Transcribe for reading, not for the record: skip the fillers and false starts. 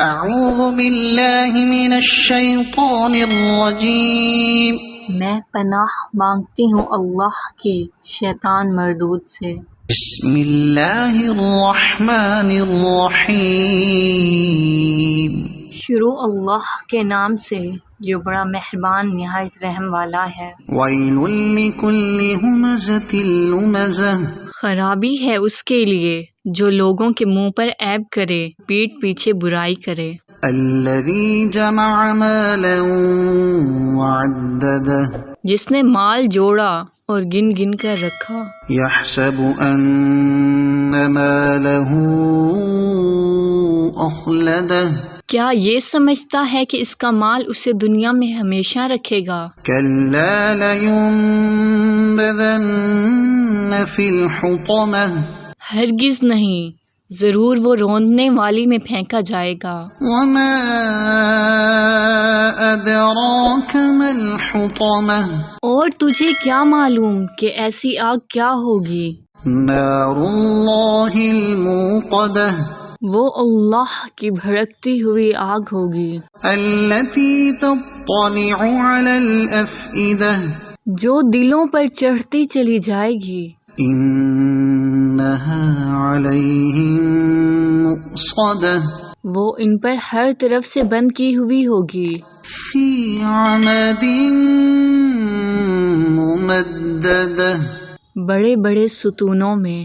اعوذ باللہ من الشیطان الرجیم، میں پناہ مانگتی ہوں اللہ کی شیطان مردود سے۔ بسم اللہ الرحمن الرحیم، شروع اللہ کے نام سے جو بڑا مہربان نہایت رحم والا ہے۔ ویل لکل ہمزۃ لمزہ، خرابی ہے اس کے لیے جو لوگوں کے منہ پر عیب کرے، پیٹھ پیچھے برائی کرے۔ الذی جمع مالا وعددہ، جس نے مال جوڑا اور گن گن کر رکھا۔ یحسب ان مالہ اخلدہ، کیا یہ سمجھتا ہے کہ اس کا مال اسے دنیا میں ہمیشہ رکھے گا؟ کلا لینبذن فی الحطمہ، ہرگز نہیں، ضرور وہ روندنے والی میں پھینکا جائے گا۔ وما ادراک ما الحطمہ، اور تجھے کیا معلوم کہ ایسی آگ کیا ہوگی؟ نار اللہ الموقدہ، وہ اللہ کی بھڑکتی ہوئی آگ ہوگی، التی تطلع علی الافئدہ، جو دلوں پر چڑھتی چلی جائے گی۔ انہا علیہم مؤصدہ، وہ ان پر ہر طرف سے بند کی ہوئی ہوگی۔ فی عمد ممددہ، بڑے بڑے ستونوں میں۔